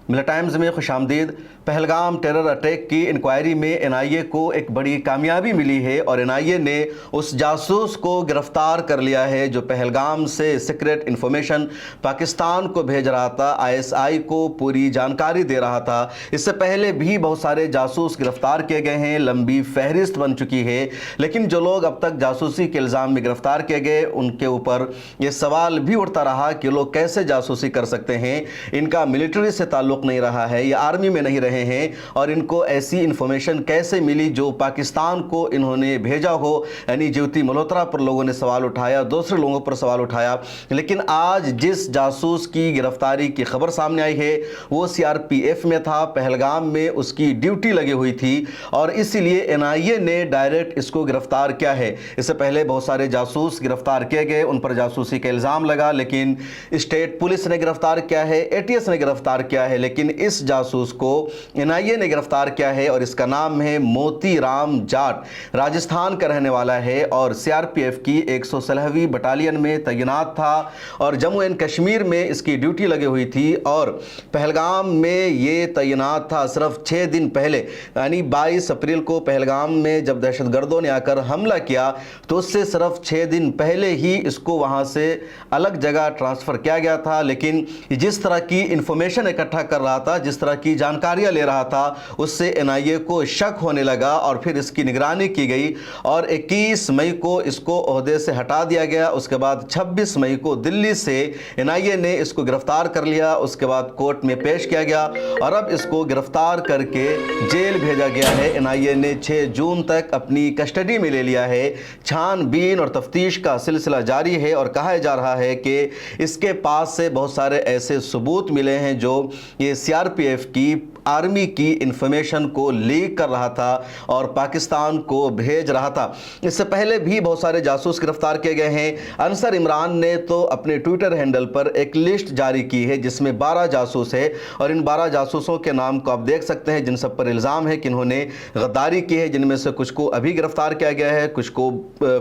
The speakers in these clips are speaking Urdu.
ملا ٹائمز میں خوش آمدید۔ پہلگام ٹیرر اٹیک کی انکوائری میں NIA کو ایک بڑی کامیابی ملی ہے اور NIA نے اس جاسوس کو گرفتار کر لیا ہے جو پہلگام سے سیکرٹ انفارمیشن پاکستان کو بھیج رہا تھا، ISI کو پوری جانکاری دے رہا تھا۔ اس سے پہلے بھی بہت سارے جاسوس گرفتار کیے گئے ہیں، لمبی فہرست بن چکی ہے، لیکن جو لوگ اب تک جاسوسی کے الزام میں گرفتار کیے گئے ان کے اوپر یہ سوال بھی اٹھتا رہا کہ لوگ کیسے جاسوسی کر سکتے ہیں، ان کا ملٹری سے تعلق نہیں رہا ہے، یہ آرمی میں نہیں رہے ہیں، اور ان کو ایسی انفارمیشن کیسے ملی جو پاکستان کو انہوں نے بھیجا ہو۔ یعنی جیوتی ملہوترا پر لوگوں نے سوال اٹھایا، دوسرے لوگوں پر سوال اٹھایا، لیکن آج جس جاسوس کی گرفتاری کی خبر سامنے آئی ہے وہ CRPF میں تھا، پہلگام میں اس کی ڈیوٹی لگی ہوئی تھی اور اسی لیے NIA نے ڈائریکٹ اس کو گرفتار کیا ہے۔ اس سے پہلے بہت سارے جاسوس گرفتار کیے گئے، ان پر جاسوسی کا الزام لگا، لیکن اسٹیٹ پولیس نے گرفتار کیا ہے، ATS نے گرفتار کیا ہے، لیکن اس جاسوس کو NIA نے گرفتار کیا ہے اور اس کا نام ہے موتی رام جاٹ، راجستھان کا رہنے والا ہے اور CRPF کی 116ویں بٹالین میں تعینات تھا اور جموں اینڈ کشمیر میں اس کی ڈیوٹی لگی ہوئی تھی، اور پہلگام میں یہ تعینات تھا صرف 6 دن پہلے، یعنی 22 اپریل کو پہلگام میں جب دہشت گردوں نے آ کر حملہ کیا تو اس سے صرف 6 دن پہلے ہی اس کو وہاں سے الگ جگہ ٹرانسفر کیا گیا تھا، لیکن جس طرح کی انفارمیشن اکٹھا کر رہا تھا، جس طرح کی جانکاریاں لے رہا تھا، اس سے NIA کو شک ہونے لگا اور پھر اس کی نگرانی کی گئی اور 21 مئی کو اس کو عہدے سے ہٹا دیا گیا۔ اس کے بعد 26 مئی کو دلی سے NIA نے اس کو گرفتار کر لیا، اس کے بعد کورٹ میں پیش کیا گیا اور اب اس کو گرفتار کر کے جیل بھیجا گیا ہے۔ NIA نے 6 جون تک اپنی کسٹڈی میں لے لیا ہے، چھان بین اور تفتیش کا سلسلہ جاری ہے اور کہا جا رہا ہے کہ اس کے پاس سے بہت سارے ایسے ثبوت ملے ہیں جو یہ CRPF کی آرمی کی انفارمیشن کو لیک کر رہا تھا اور پاکستان کو بھیج رہا تھا۔ اس سے پہلے بھی بہت سارے جاسوس گرفتار کیے گئے ہیں۔ انصر عمران نے تو اپنے ٹویٹر ہینڈل پر ایک لسٹ جاری کی ہے جس میں 12 جاسوس ہے اور ان 12 جاسوسوں کے نام کو آپ دیکھ سکتے ہیں جن سب پر الزام ہے کہ انہوں نے غداری کی ہے، جن میں سے کچھ کو ابھی گرفتار کیا گیا ہے، کچھ کو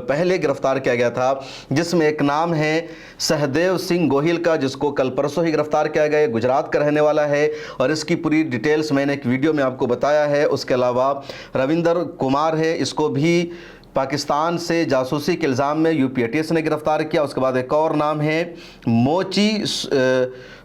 پہلے گرفتار کیا گیا تھا، جس میں ایک نام ہے سہدیو سنگھ گوہل کا جس کو کل پرسوں ہی گرفتار کیا گیا، گجرات کا رہنے والا ہے اور اس کی پوری ڈیٹیلز میں نے ایک ویڈیو میں آپ کو بتایا ہے۔ اس کے علاوہ روندر کمار ہے، اس کو بھی پاکستان سے جاسوسی کے الزام میں UPATS نے گرفتار کیا۔ اس کے بعد ایک اور نام ہے موچی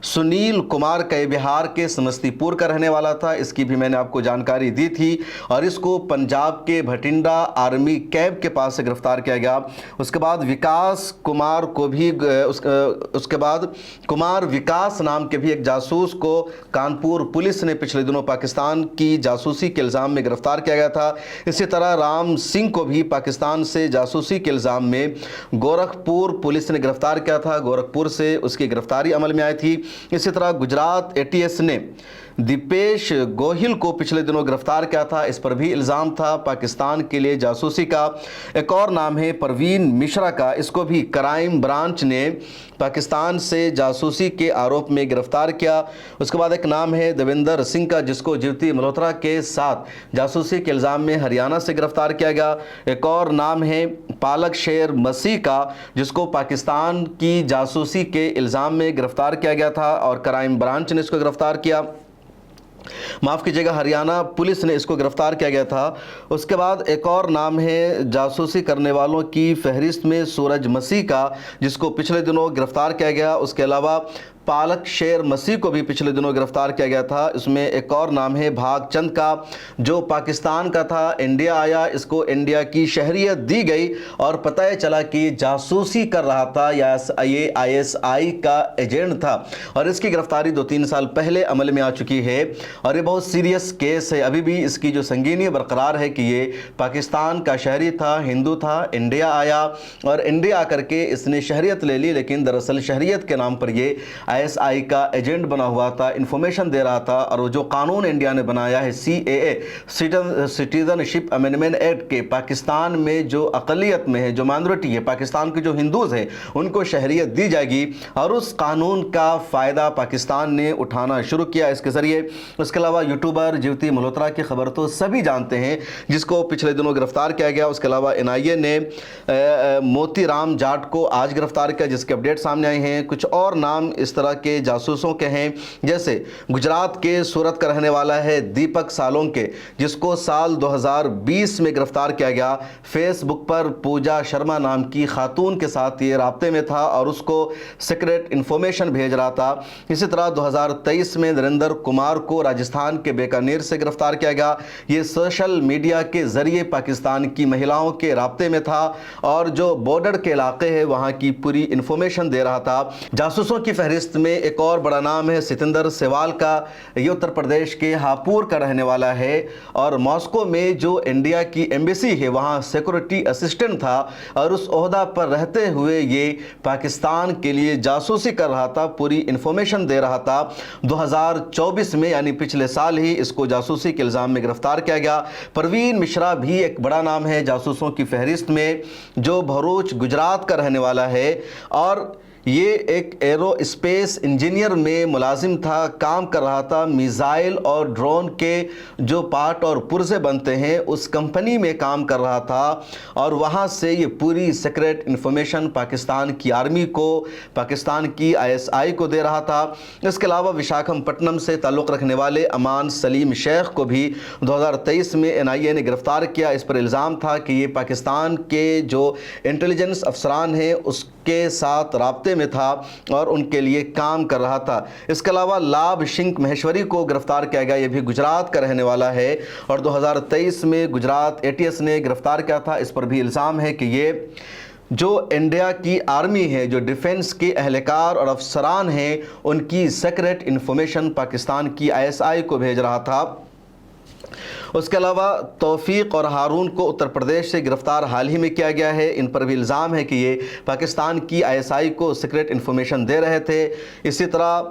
سنیل کمار کا، بہار کے سمستی پور کا رہنے والا تھا، اس کی بھی میں نے آپ کو جانکاری دی تھی اور اس کو پنجاب کے بھٹنڈا آرمی کیمپ کے پاس سے گرفتار کیا گیا۔ اس کے بعد وکاس کمار کو بھی اس کے بعد کمار وکاس نام کے بھی ایک جاسوس کو کانپور پولیس نے پچھلے دنوں پاکستان کی جاسوسی کے الزام میں گرفتار کیا گیا تھا۔ اسی طرح رام سنگھ کو بھی پاکستان سے جاسوسی کے الزام میں گورکھپور پولیس نے گرفتار کیا تھا، گورکھپور سے اس کی گرفتاری عمل میں آئی تھی۔ اسی طرح گجرات ATS نے دیپیش گوہل کو پچھلے دنوں گرفتار کیا تھا، اس پر بھی الزام تھا پاکستان کے لیے جاسوسی کا۔ ایک اور نام ہے پروین مشرا کا، اس کو بھی کرائم برانچ نے پاکستان سے جاسوسی کے آروپ میں گرفتار کیا۔ اس کے بعد ایک نام ہے دیویندر سنگھ کا جس کو جیوتی ملہوترا کے ساتھ جاسوسی کے الزام میں ہریانہ سے گرفتار کیا گیا۔ ایک اور نام ہے پالک شیر مسیح کا جس کو پاکستان کی جاسوسی کے الزام میں گرفتار کیا گیا تھا اور کرائم برانچ نے اس کو گرفتار کیا، معاف کیجیے گا، ہریانہ پولیس نے اس کو گرفتار کیا گیا تھا۔ اس کے بعد ایک اور نام ہے جاسوسی کرنے والوں کی فہرست میں سورج مسیح کا جس کو پچھلے دنوں گرفتار کیا گیا۔ اس کے علاوہ پالک شیر مسیح کو بھی پچھلے دنوں گرفتار کیا گیا تھا۔ اس میں ایک اور نام ہے بھاگ چند کا جو پاکستان کا تھا، انڈیا آیا، اس کو انڈیا کی شہریت دی گئی اور پتہ چلا کہ جاسوسی کر رہا تھا یا یہ ISI کا ایجنٹ تھا اور اس کی گرفتاری 2-3 سال پہلے عمل میں آ چکی ہے اور یہ بہت سیریس کیس ہے۔ ابھی بھی اس کی جو سنگینی برقرار ہے کہ یہ پاکستان کا شہری تھا، ہندو تھا، انڈیا آیا اور انڈیا آ کر کے اس نے شہریت لے لی، لیکن دراصل شہریت کے نام پر یہ ISI کا ایجنٹ بنا ہوا تھا، انفارمیشن دے رہا تھا اور وہ جو قانون انڈیا نے بنایا ہے CAA سٹیزن شپ امینڈمنٹ ایکٹ کے، پاکستان میں جو اقلیت میں ہے، جو مائنورٹی ہے، پاکستان کے جو ہندوز ہیں ان کو شہریت دی جائے گی اور اس قانون کا فائدہ پاکستان نے اٹھانا شروع کیا اس کے ذریعے۔ اس کے علاوہ یوٹیوبر جیوتی ملہوترا کی خبر تو سبھی جانتے ہیں جس کو پچھلے دنوں گرفتار کیا گیا۔ اس کے علاوہ NIA نے موتی رام جاٹ کو آج گرفتار کیا جس کے اپڈیٹ سامنے آئے ہیں۔ کچھ اور نام اس طرح طرح کے جاسوسوں کے ہیں، جیسے گجرات کے سورت کا رہنے والا ہے دیپک سالونکے، جس کو سال 2020 میں گرفتار کیا گیا۔ فیس بک پر پوجا شرما نام کی خاتون کے ساتھ یہ رابطے میں تھا اور اس کو سیکرٹ انفارمیشن بھیج رہا تھا۔ اسی طرح 2023 میں نریندر کمار کو راجستھان کے بیکانیر سے گرفتار کیا گیا۔ یہ سوشل میڈیا کے ذریعے پاکستان کی مہیلاؤں کے رابطے میں تھا اور جو بارڈر کے علاقے ہیں وہاں کی پوری انفارمیشن دے رہا تھا۔ جاسوسوں کی فہرست میں ایک اور بڑا نام ہے ستندر سیوال کا۔ یہ اتر پردیش کے ہاپور کا رہنے والا ہے اور ماسکو میں جو انڈیا کی ایمبیسی ہے وہاں سیکورٹی اسسٹنٹ تھا اور اس عہدہ پر رہتے ہوئے یہ پاکستان کے لیے جاسوسی کر رہا تھا، پوری انفارمیشن دے رہا تھا۔ 2024 میں یعنی پچھلے سال ہی اس کو جاسوسی کے الزام میں گرفتار کیا گیا۔ پروین مشرا بھی ایک بڑا نام ہے جاسوسوں کی فہرست میں، جو بھروچ گجرات کا رہنے والا ہے اور یہ ایک ایرو اسپیس انجینئر میں ملازم تھا، کام کر رہا تھا میزائل اور ڈرون کے جو پارٹ اور پرزے بنتے ہیں اس کمپنی میں کام کر رہا تھا اور وہاں سے یہ پوری سیکرٹ انفارمیشن پاکستان کی آرمی کو، پاکستان کی ISI کو دے رہا تھا۔ اس کے علاوہ وشاکھم پٹنم سے تعلق رکھنے والے امان سلیم شیخ کو بھی 2023 میں NIA نے گرفتار کیا۔ اس پر الزام تھا کہ یہ پاکستان کے جو انٹیلیجنس افسران ہیں اس کے ساتھ رابطے میں تھا اور ان کے لیے کام کر رہا تھا۔ اس کے علاوہ لابھ شنک مہیشوری کو گرفتار کیا گیا، یہ بھی گجرات کا رہنے والا ہے اور 2023 میں گجرات ATS نے گرفتار کیا تھا۔ اس پر بھی الزام ہے کہ یہ جو انڈیا کی آرمی ہے، جو ڈیفنس کے اہلکار اور افسران ہیں، ان کی سیکرٹ انفارمیشن پاکستان کی ISI کو بھیج رہا تھا۔ اس کے علاوہ توفیق اور ہارون کو اتر پردیش سے گرفتار حال ہی میں کیا گیا ہے۔ ان پر بھی الزام ہے کہ یہ پاکستان کی ISI کو سیکرٹ انفارمیشن دے رہے تھے۔ اسی طرح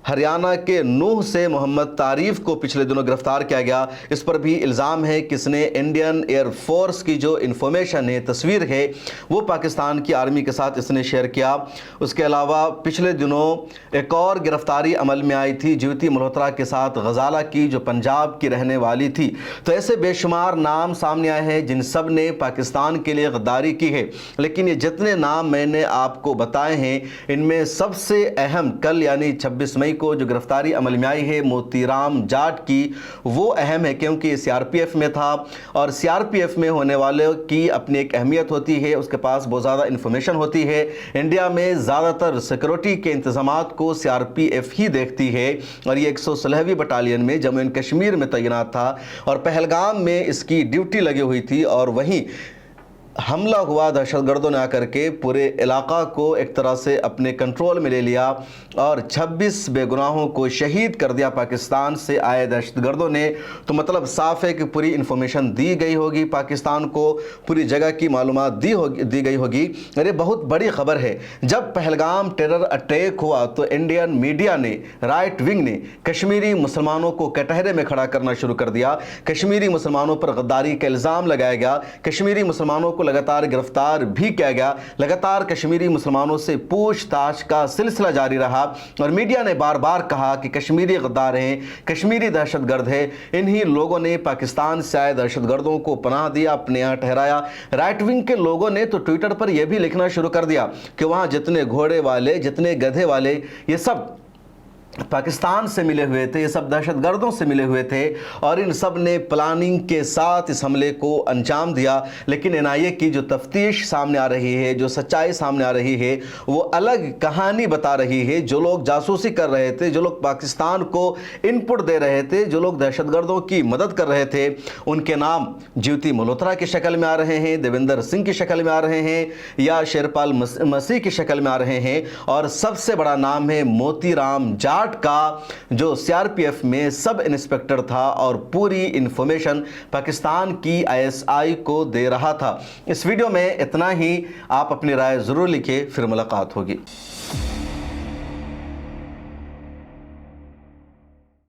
ہریانہ کے نوح سے محمد تعریف کو پچھلے دنوں گرفتار کیا گیا۔ اس پر بھی الزام ہے کہ اس نے انڈین ایئر فورس کی جو انفارمیشن ہے، تصویر ہے، وہ پاکستان کی آرمی کے ساتھ اس نے شیئر کیا۔ اس کے علاوہ پچھلے دنوں ایک اور گرفتاری عمل میں آئی تھی جیوتی ملہوترا کے ساتھ، غزالہ کی، جو پنجاب کی رہنے والی تھی۔ تو ایسے بے شمار نام سامنے آئے ہیں جن سب نے پاکستان کے لیے غداری کی ہے، لیکن یہ جتنے نام میں نے آپ کو بتائے ہیں ان میں سب سے اہم کل یعنی 26 مئی کو جو گرفتاری عمل میں آئی ہے موتی رام جاٹ کی، وہ اہم ہے کیونکہ یہ CRPF میں تھا اور CRPF میں ہونے والے کی اپنی ایک اہمیت ہوتی ہے، اس کے پاس بہت زیادہ انفارمیشن ہوتی ہے۔ انڈیا میں زیادہ تر سیکورٹی کے انتظامات کو CRPF ہی دیکھتی ہے اور یہ 116ویں بٹالین میں جموں اینڈ کشمیر میں تعینات تھا اور پہلگام میں اس کی ڈیوٹی لگی ہوئی تھی اور وہیں حملہ ہوا، دہشت گردوں نے آ کر کے پورے علاقہ کو ایک طرح سے اپنے کنٹرول میں لے لیا اور 26 بے گناہوں کو شہید کر دیا پاکستان سے آئے دہشت گردوں نے۔ تو مطلب صاف ہے کہ پوری انفارمیشن دی گئی ہوگی پاکستان کو، پوری جگہ کی معلومات دی گئی ہوگی۔ اور یہ بہت بڑی خبر ہے، جب پہلگام ٹیرر اٹیک ہوا تو انڈین میڈیا نے، رائٹ ونگ نے کشمیری مسلمانوں کو کٹہرے میں کھڑا کرنا شروع کر دیا۔ کشمیری مسلمانوں پر غداری کا الزام لگایا گیا، کشمیری مسلمانوں کو لگاتار گرفتار بھی کیا گیا، لگاتار کشمیری مسلمانوں سے پوچھ تاچھ کا سلسلہ جاری رہا اور میڈیا نے بار بار کہا کہ کشمیری غدار ہیں، کشمیری دہشت گرد ہے۔ انہی لوگوں نے پاکستان سے آئے دہشت گردوں کو پناہ دیا، اپنے یہاں ٹھہرایا۔ رائٹ ونگ کے لوگوں نے تو ٹویٹر پر یہ بھی لکھنا شروع کر دیا کہ وہاں جتنے گھوڑے والے، جتنے گدھے والے، یہ سب پاکستان سے ملے ہوئے تھے، یہ سب دہشت گردوں سے ملے ہوئے تھے اور ان سب نے پلاننگ کے ساتھ اس حملے کو انجام دیا۔ لیکن NIA کی جو تفتیش سامنے آ رہی ہے، جو سچائی سامنے آ رہی ہے، وہ الگ کہانی بتا رہی ہے۔ جو لوگ جاسوسی کر رہے تھے، جو لوگ پاکستان کو ان پٹ دے رہے تھے، جو لوگ دہشت گردوں کی مدد کر رہے تھے، ان کے نام جیوتی ملہوترا کی شکل میں آ رہے ہیں، دیویندر سنگھ کی شکل میں آ رہے ہیں یا شیرپال مسیح کی شکل میں آ رہے ہیں، اور سب سے بڑا نام ہے موتی رام جاٹ کا، جو CRPF میں سب انسپیکٹر تھا اور پوری انفارمیشن پاکستان کی ISI کو دے رہا تھا۔ اس ویڈیو میں اتنا ہی، آپ اپنی رائے ضرور لکھیں، پھر ملاقات ہوگی۔